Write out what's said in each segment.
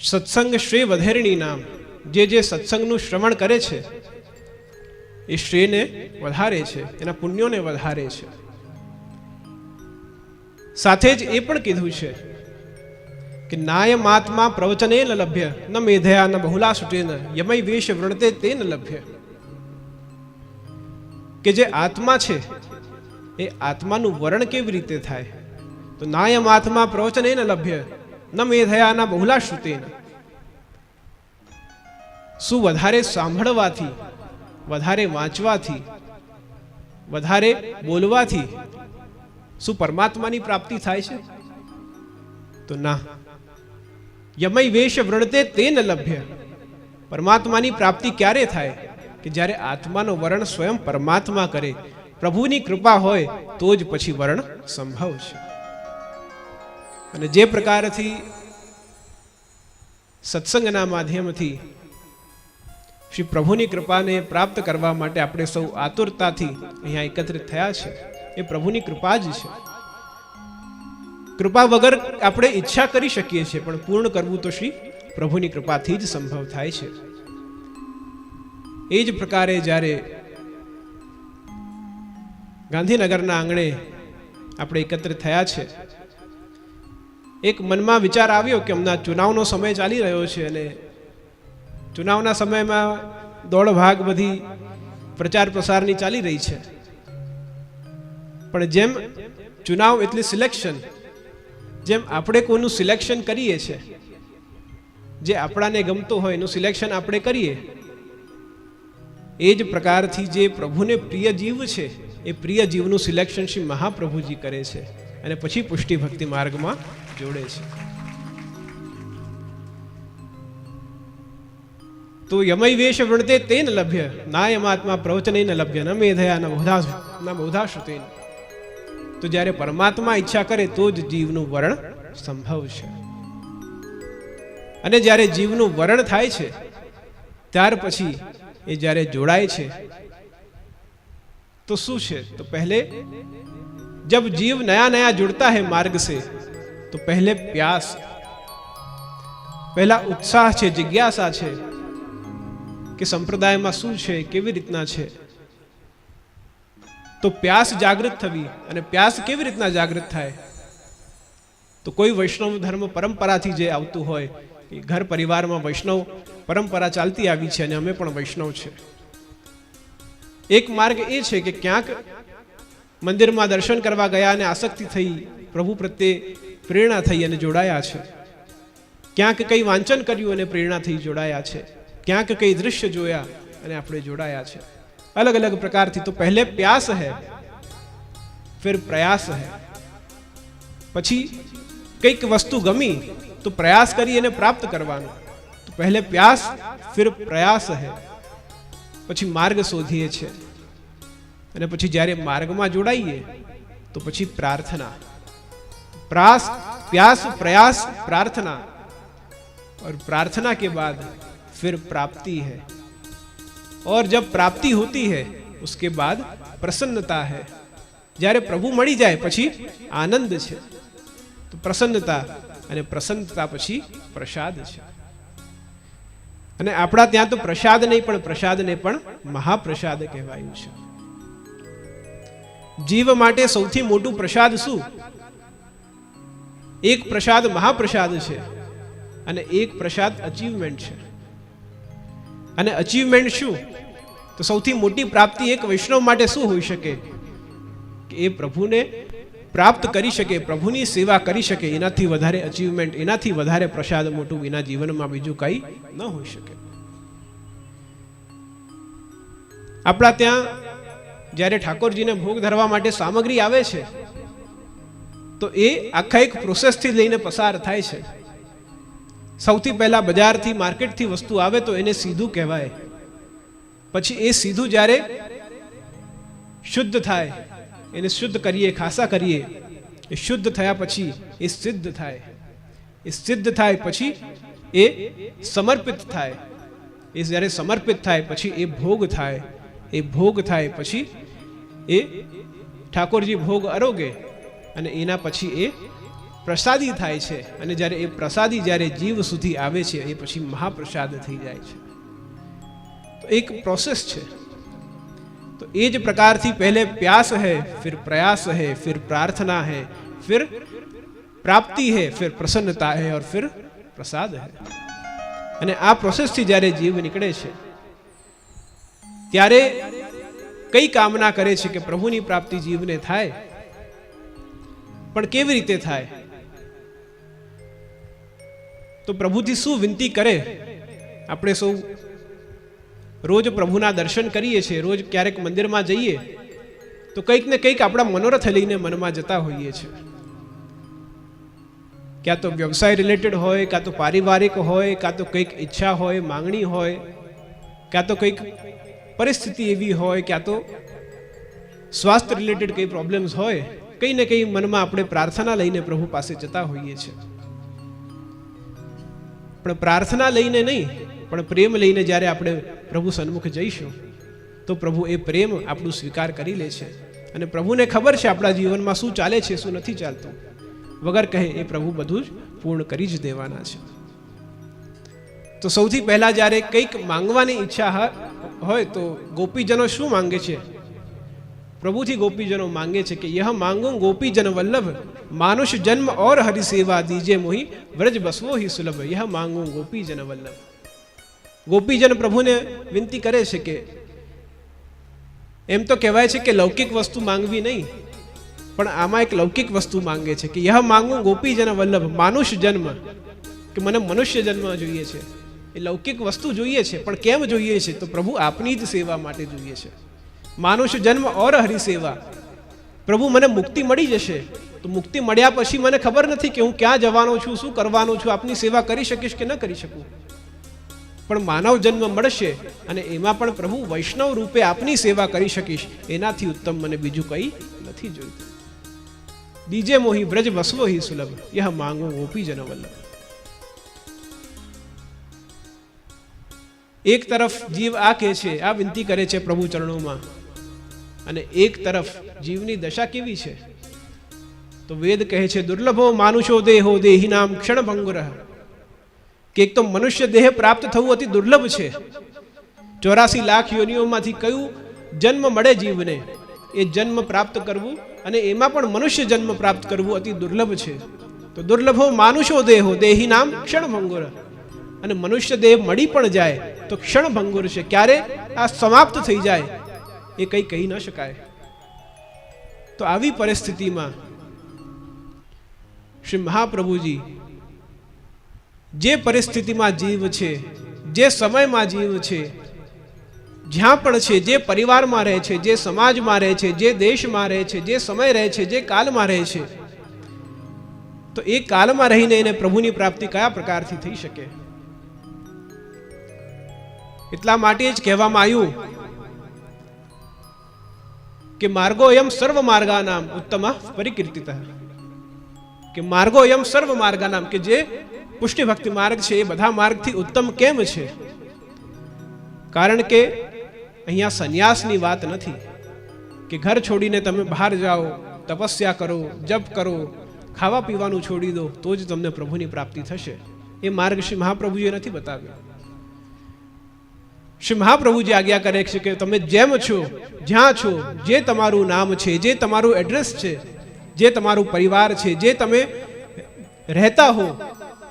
સત્સંગ શ્રેય વધેરણી નામ, જે સત્સંગનું શ્રવણ કરે છે એ શ્રેયને વધારે છે, એના પુણ્યોને વધારે છે. સાથે જ એ પણ કીધું છે કે નાયમાત્મા પ્રવચને ન લભ્ય ન મેધયા ન બહુલા સુટેન યમય વેશ વૃણતે તે ન લભ્ય. કે જે આત્મા છે એ આત્માનું વર્ણ કેવી રીતે થાય? તો નાયમાત્મા પ્રવચને ન લભ્ય ન મેધયા ન બહુલા શ્રુતેન. શું વધારે સાંભળવાથી, વધારે વાંચવાથી, વધારે બોલવાથી શું પરમાત્માની પ્રાપ્તિ થાય છે? તો ના. યમય વેશ વૃણતે તે ન લભ્ય. પરમાત્માની પ્રાપ્તિ ક્યારે થાય? કે જ્યારે આત્માનો વર્ણ સ્વયં પરમાત્મા કરે, પ્રભુની કૃપા હોય તો જ પછી વર્ણ સંભવ છે. અને જે પ્રકારથી સત્સંગના માધ્યમથી શ્રી પ્રભુની કૃપાને પ્રાપ્ત કરવા માટે આપણે સૌ આતુરતાથી અહીંયા એકત્રિત થયા છે, એ પ્રભુની કૃપા જ છે. કૃપા વગર આપણે ઈચ્છા કરી શકીએ છીએ, પણ પૂર્ણ કરવું તો શ્રી પ્રભુની કૃપાથી જ સંભવ થાય છે. એ જ પ્રકારે જ્યારે ગાંધીનગરના આંગણે આપણે એકત્રિત થયા છે, એક મનમાં વિચાર આવ્યો કે હમણાં ચુનાવનો સમય ચાલી રહ્યો છે અને ચુનાવના સમયમાં દોડ ભાગ બધી પ્રચાર પ્રસારની ચાલી રહી છે. પણ જેમ ચુનાવ એટલે સિલેક્શન, જેમ આપણે કોઈનું સિલેક્શન કરીએ છીએ, જે આપણાને ગમતો હોય એનું સિલેક્શન આપણે કરીએ, એ જ પ્રકારથી જે પ્રભુને પ્રિય જીવ છે એ પ્રિય જીવનું સિલેક્શન શ્રી મહાપ્રભુજી કરે છે અને પછી પુષ્ટિ ભક્તિ માર્ગમાં જોડે છે. તો યમય વેશ વૃણતે તે ન લભ્ય નાયમાત્મા પ્રવચને ન લભ્ય ન મેધયા ન બહુધા શ્રુતેન. તો જ્યારે પરમાત્મા ઈચ્છા કરે તો જ જીવનું વર્ણ સંભવ છે. અને જ્યારે જીવનું વર્ણ થાય છે ત્યાર પછી એ જ્યારે જોડાય છે તો શું છે? તો પહેલે जब जीव नया नया जुड़ता है मार्ग से तो पहले प्यास, पहला उत्साह છે, જિજ્ઞાસા છે કે સંપ્રદાયમાં શું છે, કેવી રીતના છે. તો પ્યાસ જાગૃત થવી. અને પ્યાસ કેવી રીતના જાગૃત થાય? તો કોઈ વૈષ્ણવ ધર્મ પરંપરાથી જે આવતું હોય, ઘર પરિવારમાં વૈષ્ણવ પરંપરા ચાલતી આવી છે અને અમે પણ વૈષ્ણવ છે. એક માર્ગ એ છે કે ક્યાંક મંદિરમાં દર્શન કરવા ગયા અને આસક્તિ થઈ, પ્રભુ પ્રત્યે પ્રેરણા થઈ અને જોડાયા છે. ક્યાંક કંઈ વાંચન કર્યું અને પ્રેરણા થઈ જોડાયા છે. ક્યાંક કંઈ દૃશ્ય જોયા અને આપણે જોડાયા છે. अलग अलग प्रकार थी. तो पहले प्यास है, फिर प्रयास है. પછી કઈક વસ્તુ ગમી તો પ્રયાસ કરી એને પ્રાપ્ત કરવાનો. તો પહેલે પ્યાસ, ફિર પ્રયાસ है. પછી માર્ગ શોધીએ છે અને પછી જ્યારે માર્ગમાં જોડાઈએ તો પછી प्रार्थना. प्यास, प्रयास, प्रार्थना. और प्रार्थना के बाद फिर प्राप्ति है. और जब प्राप्ति होती है उसके बाद प्रसन्नता है. જ્યારે પ્રભુ મળી જાય પછી આનંદ છે. તો પ્રસન્નતા, અને પ્રસન્નતા પછી પ્રસાદ છે. અને આપણા ત્યાં તો પ્રસાદ નહીં પણ પ્રસાદને પણ મહાપ્રસાદ કહેવાયું છે. જીવ માટે સૌથી મોટું પ્રસાદ શું? એક પ્રસાદ મહાપ્રસાદ છે અને એક પ્રસાદ અચીવમેન્ટ છે. અને અચીવમેન્ટ શું? તો સૌથી મોટી પ્રાપ્તિ એક વૈષ્ણવ માટે શું હોઈ શકે? કે એ પ્રભુને પ્રાપ્ત કરી શકે, પ્રભુની સેવા કરી શકે. એનાથી વધારે અચીવમેન્ટ, એનાથી વધારે પ્રસાદ મોટું એના જીવનમાં બીજું કંઈ ન હોઈ શકે. આપણા ત્યાં જ્યારે ઠાકોરજીને ભોગ ધરવા માટે સામગ્રી આવે છે તો એ આખા એક પ્રોસેસથી લઈને પસાર થાય છે. સૌથી પહેલા બજારથી, માર્કેટથી વસ્તુ આવે તો એને સીધું કહેવાય. પછી એ સીધું જ્યારે શુદ્ધ થાય, એને શુદ્ધ કરીએ, ખાસા કરીએ, એ શુદ્ધ થયા પછી એ સિદ્ધ થાય. એ સિદ્ધ થાય પછી એ સમર્પિત થાય. એ જ્યારે સમર્પિત થાય પછી એ ભોગ થાય. એ ભોગ થાય પછી એ ઠાકોરજી ભોગ આરોગે અને એના પછી એ પ્રસાદી થાય છે, અને જ્યારે એ પ્રસાદી જ્યારે જીવ સુધી આવે છે એ પછી મહાપ્રસાદ થઈ જાય છે. તો એક પ્રોસેસ છે. તો એ જ પ્રकारથી પહેલે प्यास है, फिर प्रयास है, फिर प्रार्थना है, फिर प्राप्ति है, फिर प्रसन्नता है और फिर प्रसाद है. અને આ પ્રોસેસથી જ્યારે જીવ નીકળે છે ત્યારે કઈ કામના કરે છે કે પ્રભુની પ્રાપ્તિ જીવને થાય, પણ કેવી રીતે થાય? તો પ્રભુથી શું વિનંતી કરે? આપણે સૌ રોજ પ્રભુના દર્શન કરીએ છીએ, રોજ ક્યારેક મંદિરમાં જઈએ તો કંઈક ને કંઈક આપણા મનોરથ લઈને મનમાં જતા હોઈએ છીએ. ક્યાં તો વ્યવસાય રિલેટેડ હોય, કાં તો પારિવારિક હોય, કાં તો કંઈક ઈચ્છા હોય, માંગણી હોય, ક્યાં તો કંઈક પરિસ્થિતિ એવી હોય, ક્યાં તો સ્વાસ્થ્ય રિલેટેડ કંઈ પ્રોબ્લેમ્સ હોય, કંઈ ને કંઈ મનમાં આપણે પ્રાર્થના લઈને પ્રભુ પાસે જતા હોઈએ છીએ. પણ પ્રાર્થના લઈને નહીં, પણ પ્રેમ લઈને જ્યારે આપણે પ્રભુ સન્મુખ જઈશું તો પ્રભુ એ પ્રેમ આપણું સ્વીકાર કરી લે છે. અને પ્રભુને ખબર છે આપણા જીવનમાં શું ચાલે છે, શું નથી ચાલતું. વગર કહે એ પ્રભુ બધું જ પૂર્ણ કરી જ દેવાના છે. તો સૌથી પહેલા જ્યારે કંઈક માંગવાની ઈચ્છા હોય તો ગોપીજનો શું માંગે છે? પ્રભુથી ગોપીજનો માંગે છે કે યહ માંગું ગોપીજન વલ્લભ, માનુષ જન્મ और हरि सेवा दीजे मोहि, व्रज बसवो ही सुलभ. यह માંગું ગોપીજન વલ્લભ. ગોપીજન પ્રભુને વિનંતી કરે છે કે એમ તો કહેવાય છે કે લૌકિક વસ્તુ માંગવી નહીં, પણ આમાં એક લૌકિક વસ્તુ માંગે છે કે યહ માંગું ગોપીજન વલ્લભ, માનુષ જન્મ, કે મને મનુષ્ય જન્મ જોઈએ છે. એ લૌકિક વસ્તુ જોઈએ છે, પણ કેમ જોઈએ છે? તો પ્રભુ આપની જ સેવા માટે જોઈએ છે. માનુષ જન્મ और હરિ સેવા. પ્રભુ મને મુક્તિ મળી જશે, તો મુક્તિ મળ્યા પછી મને ખબર નથી કે હું ક્યાં જવાનો છું, શું કરવાનો છું, આપની સેવા કરી શકીશ કે ન કરી શકું. પણ માનવ જન્મ મળશે અને એમાં પણ પ્રભુ વૈષ્ણવ રૂપે આપની સેવા કરી શકીશ, એનાથી ઉત્તમ મને બીજું કંઈ નથી જોઈતું. દીજે મોહી વ્રજ વસવો હી સુલભ, યહ માંગો ગોપીજન વલ્લભ. એક તરફ જીવ આ કહે છે, આ વિનંતી કરે છે પ્રભુ ચરણોમાં, અને એક તરફ જીવની દશા કેવી છે? તો વેદ કહે છે દુર્લભો માનુષો દેહો દેહી નામ ક્ષણ ભંગુર. કે એક તો મનુષ્ય દેહ પ્રાપ્ત થવું અતિ દુર્લભ છે. 84 લાખ યોનિઓમાંથી કયું જન્મ મળે જીવને, એ જન્મ પ્રાપ્ત કરવું, અને એમાં પણ મનુષ્ય જન્મ પ્રાપ્ત કરવું અતિ દુર્લભ છે. તો દુર્લભો માનુષો દેહો દેહી નામ ક્ષણ ભંગુર. અને મનુષ્ય દેહ મળી પણ જાય તો ક્ષણ ભંગુર છે, ક્યારે આ સમાપ્ત થઈ જાય એ કંઈ કહી ન શકાય. તો આવી પરિસ્થિતિમાં શ્રી મહાપ્રભુજી જે પરિસ્થિતિમાં જીવ છે, જે સમયમાં જીવ છે, જ્યાં પણ છે, જે પરિવારમાં રહે છે, જે સમાજમાં રહે છે, જે દેશમાં રહે છે, જે સમય રહે છે, જે કાલમાં રહે છે, તો એ કાલમાં રહીને એને પ્રભુની પ્રાપ્તિ કયા પ્રકારથી થઈ શકે? એટલા માટે જ કહેવામાં આવ્યું કે માર્ગોયમ સર્વ માર્ગાનામ ઉત્તમ પરિકીર્તિત. કે માર્ગોયમ સર્વ માર્ગાનામ, કે જે પુષ્ટિ ભક્તિ માર્ગ છે એ બધા માર્ગથી ઉત્તમ કેમ છે? કારણ કે અહીંયા સંન્યાસની વાત નથી કે ઘર છોડીને તમે બહાર જાઓ, તપસ્યા કરો, જપ કરો, ખાવા પીવાનું છોડી દો તો જ તમને પ્રભુની પ્રાપ્તિ થશે. એ માર્ગ શ્રી મહાપ્રભુજીએ નથી બતાવ્યો. શ્રી મહાપ્રભુજી આજ્ઞા કરે છે કે તમે જેમ છો, જ્યાં છો, જે તમારું નામ છે, જે તમારું એડ્રેસ છે, જે તમારું પરિવાર છે, જે તમે રહેતા હો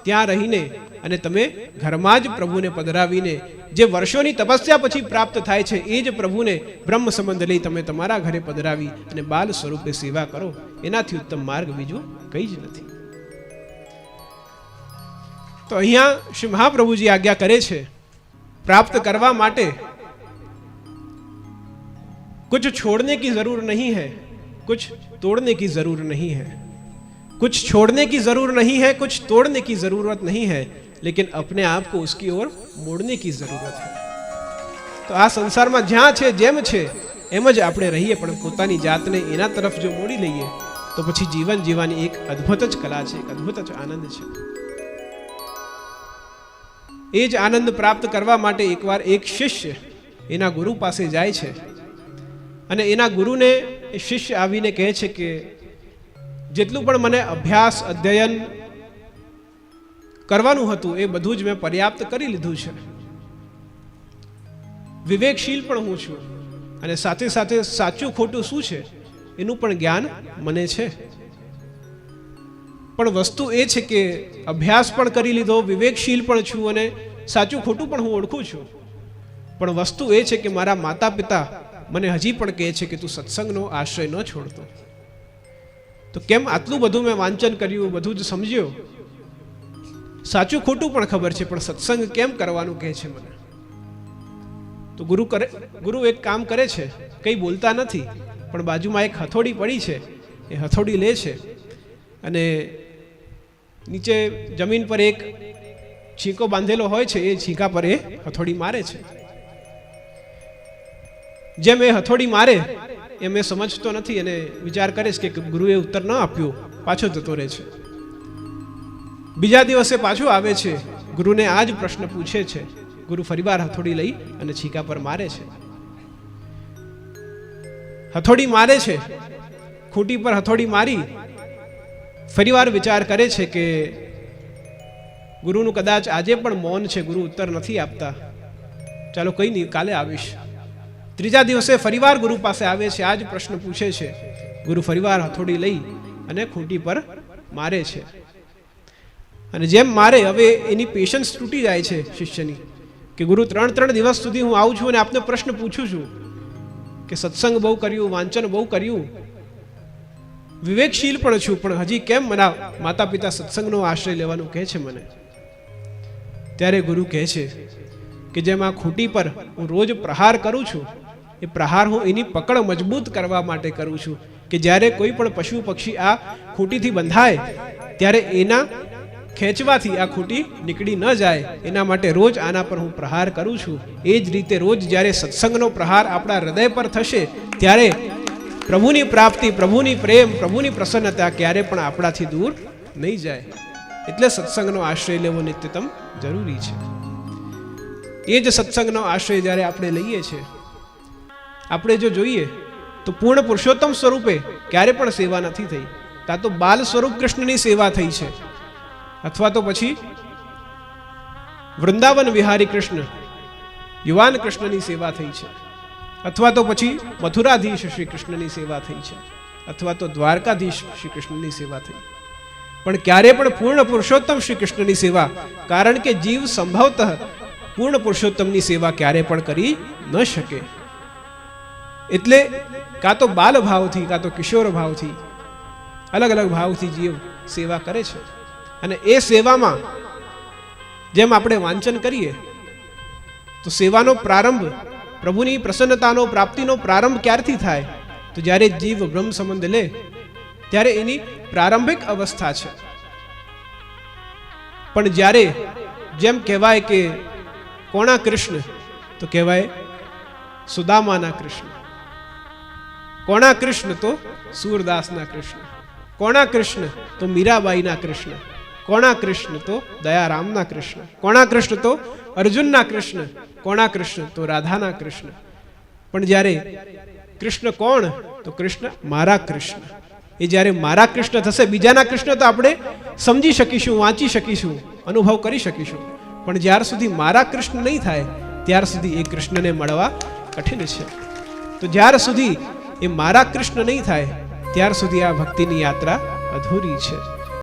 ત્યાં રહીને અને તમે ઘરમાં જ પ્રભુને પધરાવીને જે વર્ષોની તપસ્યા પછી પ્રાપ્ત થાય છે એ જ પ્રભુને બ્રહ્મ સંબંધ લઈ તમે તમારા ઘરે પધરાવી અને બાલ સ્વરૂપે સેવા કરો. એનાથી ઉત્તમ માર્ગ બીજું કંઈ જ નથી. તો અહીંયા શ્રી મહાપ્રભુજી આજ્ઞા કરે છે प्राप्त करवा माटे कुछ छोड़ने की जरूर नहीं है, कुछ तोड़ने की जरूर नहीं है. कुछ छोड़ने की जरूर नहीं है, कुछ तोड़ने की जरूरत नहीं है, लेकिन अपने आप को उसकी ओर मोड़ने की जरूरत है. तो आ संसार में ज्यां छे जेम छे एम ज आपणे रहीए, पण पोतानी जातने एना तरफ जो मोड़ी लईए तो पछी जीवन जीवानी एक अद्भुत ज कला छे, एक अद्भुत ज आनंद छे. એ જ આનંદ પ્રાપ્ત કરવા માટે એકવાર એક શિષ્ય એના ગુરુ પાસે જાય છે અને એના ગુરુને શિષ્ય આવીને કહે છે કે જેટલું પણ મને અભ્યાસ અધ્યયન કરવાનું હતું એ બધું જ મેં પર્યાપ્ત કરી લીધું છે. વિવેકશીલ પણ હું છું અને સાથે સાથે સાચું ખોટું શું છે એનું પણ જ્ઞાન મને છે. પણ વસ્તુ એ છે કે અભ્યાસ પણ કરી લીધો, વિવેકશીલ પણ છું અને સાચું ખોટું પણ હું ઓળખું છું. પણ વસ્તુ એ છે કે મારા માતા પિતા મને હજી પણ કહે છે કે તું સત્સંગનો આશ્રય ન છોડતો. તો કેમ આટલું બધું મેં વાંચન કર્યું, બધું જ સમજ્યો, સાચું ખોટું પણ ખબર છે, પણ સત્સંગ કેમ કરવાનું કહે છે મને? તો ગુરુ એક કામ કરે છે, કંઈ બોલતા નથી, પણ બાજુમાં એક હથોડી પડી છે, એ હથોડી લે છે અને નીચે જમીન પર એક છીંકો બાંધેલો હોય છે, એ છીંકા પર એ હથોડી મારે છે. જેમ એ હથોડી મારે એમ એ સમજતો નથી અને વિચાર કરે છે કે ગુરુએ ઉત્તર ન આપ્યો, પાછો જતો રહે છે. બીજા દિવસે પાછું આવે છે, ગુરુને આ જ પ્રશ્ન પૂછે છે. ગુરુ ફરીવાર હથોડી લઈ અને છીંકા પર મારે છે. હથોડી મારે છે, ખૂંટી પર હથોડી મારી ફરીવાર વિચાર કરે છે કે ગુરુનું કદાચ આજે પણ મૌન છે, ગુરુ ઉત્તર નથી આપતા, ચાલો કંઈ નહીં, કાલે આવીશ. ત્રીજા દિવસે ફરીવાર ગુરુ પાસે આવે છે, આ જ પ્રશ્ન પૂછે છે. ગુરુ ફરીવાર હથોડી લઈ અને ખૂંટી પર મારે છે. અને જેમ મારે, હવે એની પેશન્સ તૂટી જાય છે શિષ્યની, કે ગુરુ 3 દિવસ સુધી હું આવું છું અને આપને પ્રશ્ન પૂછું છું કે સત્સંગ બહુ કર્યું, વાંચન બહુ કર્યું, વિવેકશીલ પણ છું, પણ હજી કેમ મારા માતા પિતા સત્સંગનો આશ્રય લેવાનું કહે છે મને? ત્યારે ગુરુ કહે છે કે જેમ આ ખૂંટી પર હું રોજ પ્રહાર કરું છું, એ પ્રહાર હું એની પકડ મજબૂત કરવા માટે કરું છું કે જ્યારે કોઈ પણ પશુ પક્ષી આ ખૂંટીથી બંધાય ત્યારે એના ખેંચવાથી આ ખૂંટી નીકળી ન જાય, એના માટે રોજ આના પર હું પ્રહાર કરું છું. એ જ રીતે રોજ જ્યારે સત્સંગનો પ્રહાર આપણા હૃદય પર થશે ત્યારે પ્રભુની પ્રાપ્તિ, પ્રભુની પ્રેમ, પ્રભુની પ્રસન્નતા ક્યારે પણ આપણાથી દૂર નહીં જાય. એટલે સત્સંગનો આશ્રય લેવો નિત્યતમ જરૂરી છે. એ જ સત્સંગનો આશ્રય જ્યારે આપણે લઈએ છીએ, આપણે જો જોઈએ તો પૂર્ણ પુરુષોત્તમ સ્વરૂપે ક્યારે પણ સેવા નથી થઈ. કાં તો બાલ સ્વરૂપ કૃષ્ણની સેવા થઈ છે, અથવા તો પછી વૃંદાવન વિહારી કૃષ્ણ, યુવાન કૃષ્ણની સેવા થઈ છે, અથવા તો પછી મથુરાધીશ શ્રી કૃષ્ણની સેવા થઈ છે, અથવા તો દ્વારકાધીશ શ્રી કૃષ્ણની સેવા થઈ. પણ ક્યારે પણ પૂર્ણ પુરુષોત્તમ શ્રી કૃષ્ણની સેવા, કારણ કે જીવ સંભવતઃ પૂર્ણ પુરુષોત્તમની સેવા ક્યારે પણ કરી ન શકે. એટલે કાં તો બાલ ભાવથી, કાં તો કિશોર ભાવથી, અલગ અલગ ભાવથી જીવ સેવા કરે છે. અને એ સેવામાં જેમ આપણે વાંચન કરીએ તો સેવાનો પ્રારંભ, પ્રભુની પ્રસન્નતાનો, પ્રાપ્તિનો પ્રારંભ ક્યારથી થાય? તો જ્યારે જીવ બ્રહ્મ સંબંધ લે ત્યારે એની પ્રારંભિક અવસ્થા છે. પણ જ્યારે જેમ કહેવાય કે કોના કૃષ્ણ, તો કહેવાય સુદામાના કૃષ્ણ. કોના કૃષ્ણ? તો સૂરદાસના કૃષ્ણ. કોના કૃષ્ણ? તો મીરાબાઈના કૃષ્ણ. કોના કૃષ્ણ? તો દયારામના કૃષ્ણ. કોના કૃષ્ણ? તો અર્જુનના કૃષ્ણ. કોના કૃષ્ણ? તો રાધાના કૃષ્ણ. પણ જ્યારે કૃષ્ણ કોણ? તો કૃષ્ણ મારા કૃષ્ણ. એ જ્યારે મારા કૃષ્ણ થશે, બીજાના કૃષ્ણ તો આપણે સમજી શકીશું, વાંચી શકીશું, અનુભવ કરી શકીશું, પણ જ્યાર સુધી મારા કૃષ્ણ નહીં થાય ત્યાર સુધી એ કૃષ્ણને મળવા કઠિન છે. તો જ્યાર સુધી એ મારા કૃષ્ણ નહીં થાય ત્યાર સુધી આ ભક્તિની યાત્રા અધૂરી છે.